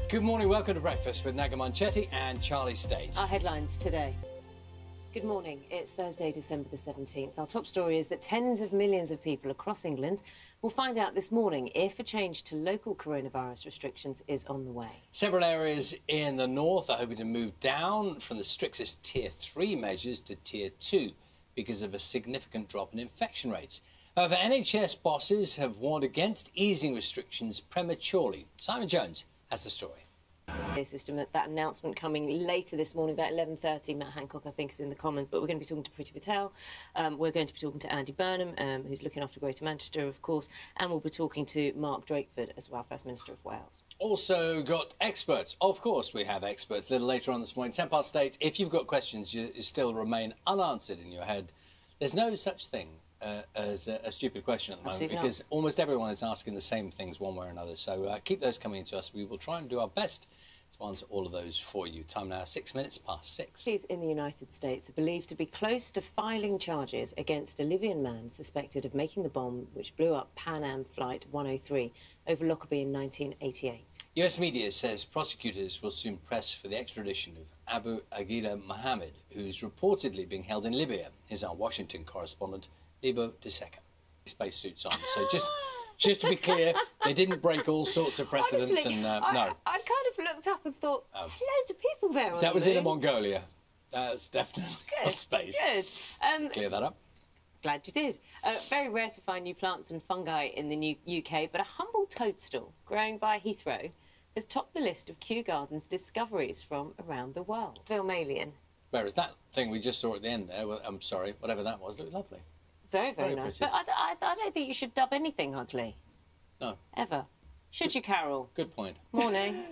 Good morning, welcome to Breakfast with Naga Munchetty and Charlie State. Our headlines today. Good morning, it's Thursday, December the 17th. Our top story is that tens of millions of people across England will find out this morning if a change to local coronavirus restrictions is on the way. Several areas in the north are hoping to move down from the strictest Tier 3 measures to Tier 2 because of a significant drop in infection rates. However, NHS bosses have warned against easing restrictions prematurely. Simon Jones has the story. System that announcement coming later this morning about 11:30. Matt Hancock, I think, is in the Commons, but we're going to be talking to Priti Patel. We're going to be talking to Andy Burnham, who's looking after Greater Manchester, of course, and we'll be talking to Mark Drakeford as well, First Minister of Wales. Also got experts. Of course, we have experts a little later on this morning, 8:10. If you've got questions you still remain unanswered in your head, there's no such thing as a stupid question at the moment. Absolutely because almost everyone is asking the same things one way or another. So keep those coming to us. We will try and do our best to answer all of those for you. Time now, 6 minutes past 6. Police in the United States are believed to be close to filing charges against a Libyan man suspected of making the bomb which blew up Pan Am Flight 103 over Lockerbie in 1988. US media says prosecutors will soon press for the extradition of Abu Aguila Mohammed, who's reportedly being held in Libya. Here's our Washington correspondent, Libo De Seca. Spacesuits on, so just to be clear, they didn't break all sorts of precedents. Honestly, and no. I kind of looked up and thought, loads of people there on that was the moon. In Mongolia. That's definitely not space. Good. Clear that up. Glad you did. Very rare to find new plants and fungi in the UK, but a humble toadstool growing by Heathrow has topped the list of Kew Gardens discoveries from around the world. Film Alien. Whereas that thing we just saw at the end there, well, I'm sorry, whatever that was, looked lovely. Very, very nice. Pretty. But I don't think you should dub anything ugly. No. Ever. Should you, Carol? Good point. Morning.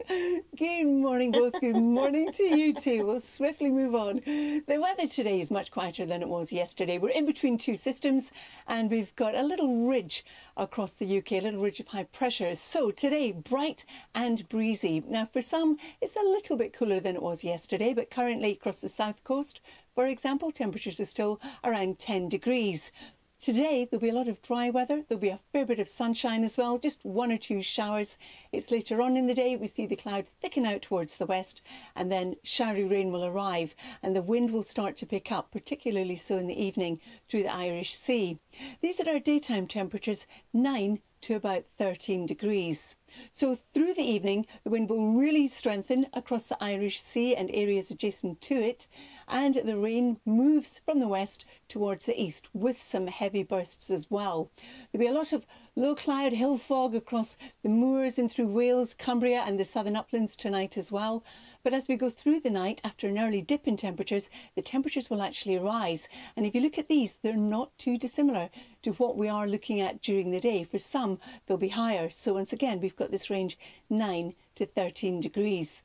Good morning, both. Good morning to you too. We'll swiftly move on. The weather today is much quieter than it was yesterday. We're in between two systems and we've got a little ridge across the UK, a little ridge of high pressure. So today, bright and breezy. Now, for some, it's a little bit cooler than it was yesterday, but currently across the south coast, for example, temperatures are still around 10 degrees. Today, there'll be a lot of dry weather. There'll be a fair bit of sunshine as well, just 1 or 2 showers. It's later on in the day. We see the cloud thicken out towards the west and then showery rain will arrive and the wind will start to pick up, particularly so in the evening through the Irish Sea. These are our daytime temperatures, 9 to about 13 degrees. So through the evening, the wind will really strengthen across the Irish Sea and areas adjacent to it, and the rain moves from the west towards the east with some heavy bursts as well. There'll be a lot of low cloud hill fog across the moors and through Wales, Cumbria and the southern uplands tonight as well. But as we go through the night, after an early dip in temperatures, the temperatures will actually rise. And if you look at these, they're not too dissimilar to what we are looking at during the day. For some, they'll be higher. So once again, we've got this range 9 to 13 degrees.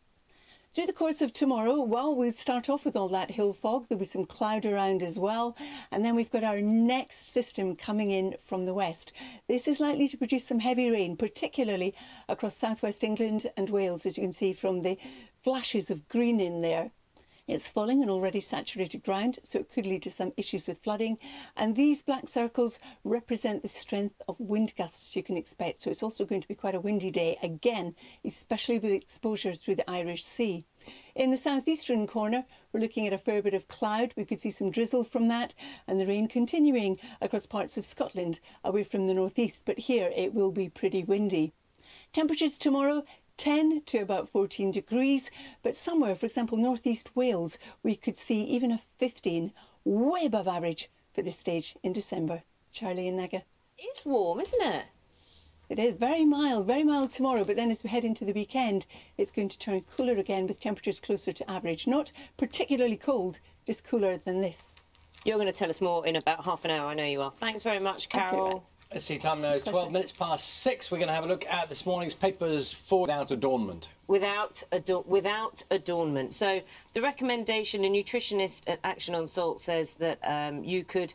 Through the course of tomorrow, well, we'll start off with all that hill fog. There'll be some cloud around as well. And then we've got our next system coming in from the west. This is likely to produce some heavy rain, particularly across southwest England and Wales, as you can see from the flashes of green in there. It's falling on already saturated ground, so it could lead to some issues with flooding. And these black circles represent the strength of wind gusts you can expect. So it's also going to be quite a windy day again, especially with exposure through the Irish Sea. In the southeastern corner, we're looking at a fair bit of cloud. We could see some drizzle from that and the rain continuing across parts of Scotland away from the northeast. But here it will be pretty windy. Temperatures tomorrow, 10 to about 14 degrees, but somewhere, for example, northeast Wales, we could see even a 15, way above average for this stage in December. Charlie and Naga. It's warm, isn't it? It is very mild tomorrow, but then as we head into the weekend, it's going to turn cooler again with temperatures closer to average. Not particularly cold, just cooler than this. You're going to tell us more in about half an hour, I know you are. Thanks very much, Carol. Let's see, time now is 12 minutes past 6. We're going to have a look at this morning's papers for without adornment. Without adornment. So the recommendation, a nutritionist at Action on Salt says that you could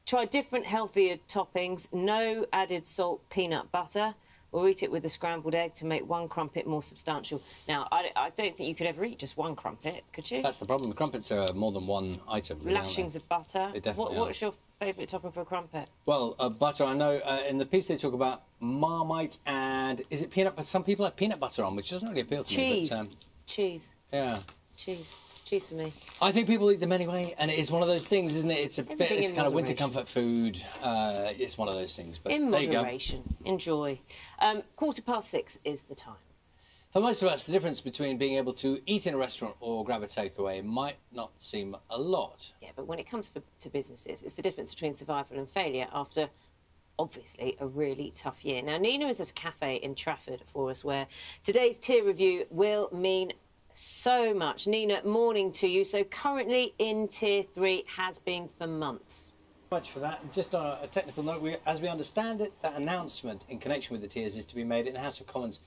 try different healthier toppings, no added salt, peanut butter, or eat it with a scrambled egg to make one crumpet more substantial. Now, I don't think you could ever eat just one crumpet, could you? That's the problem. Crumpets are more than one item. Really, Lashings of butter. They definitely are. What's your favourite topping for a crumpet? Well, butter, I know in the piece they talk about Marmite and, is it peanut butter? Some people have peanut butter on, which doesn't really appeal to me. But, Cheese. Yeah. Cheese. Cheese for me. I think people eat them anyway, and it is one of those things, isn't it? It's a bit, it's kind of winter comfort food. It's one of those things. But in there you go. moderation. Enjoy. 6:15 is the time. For most of us, the difference between being able to eat in a restaurant or grab a takeaway might not seem a lot. Yeah, but when it comes to businesses, it's the difference between survival and failure after, obviously, a really tough year. Now, Nina is at a cafe in Trafford for us where today's tier review will mean so much. Nina, morning to you. So currently in tier 3, has been for months. Much for that. Just on a technical note, as we understand it, that announcement in connection with the tiers is to be made in the House of Commons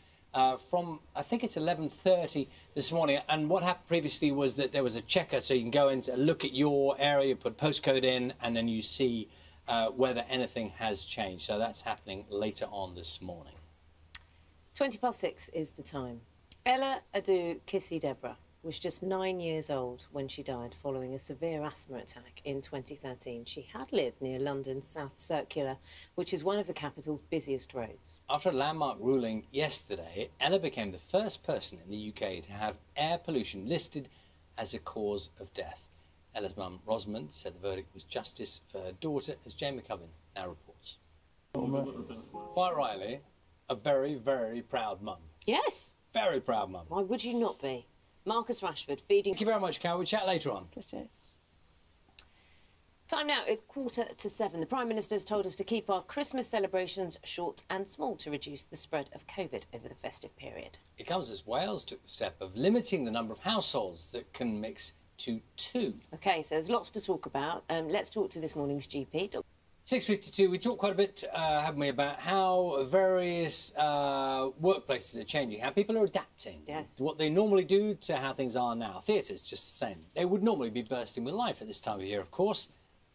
from, I think it's 11:30 this morning. And what happened previously was that there was a checker, so you can go in to look at your area, put postcode in, and then you see whether anything has changed. So that's happening later on this morning. 6:20 is the time. Ella Adu Kissy Deborah was just 9 years old when she died following a severe asthma attack in 2013. She had lived near London's South Circular, which is one of the capital's busiest roads. After a landmark ruling yesterday, Ella became the first person in the UK to have air pollution listed as a cause of death. Ella's mum, Rosamond, said the verdict was justice for her daughter, as Jane McCubbin now reports. Quite rightly, a very, very proud mum. Yes. Very proud mum. Why would you not be? Marcus Rashford feeding... Thank you very much, Carol. We'll chat later on. Time now is 6:45. The Prime Minister has told us to keep our Christmas celebrations short and small to reduce the spread of COVID over the festive period. It comes as Wales took the step of limiting the number of households that can mix to 2. OK, so there's lots to talk about. Let's talk to this morning's GP. 6:52, we talked quite a bit, haven't we, about how various workplaces are changing, how people are adapting to what they normally do to how things are now. Theatres, just the same. They would normally be bursting with life at this time of year, of course,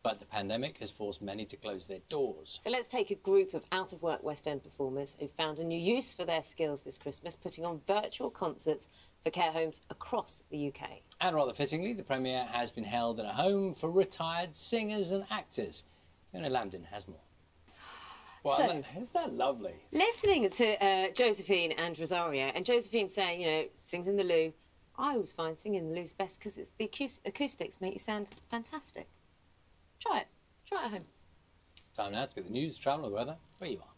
but the pandemic has forced many to close their doors. So let's take a group of out-of-work West End performers who found a new use for their skills this Christmas, putting on virtual concerts for care homes across the UK. And rather fittingly, the premiere has been held in a home for retired singers and actors. Lambden has more. Well, so, isn't that lovely? Listening to Josephine and Rosario, and Josephine saying, you know, sings in the loo. I always find singing in the loo's best because it's the acoustics make you sound fantastic. Try it. Try it at home. Time now to get the news, travel, and weather where you are.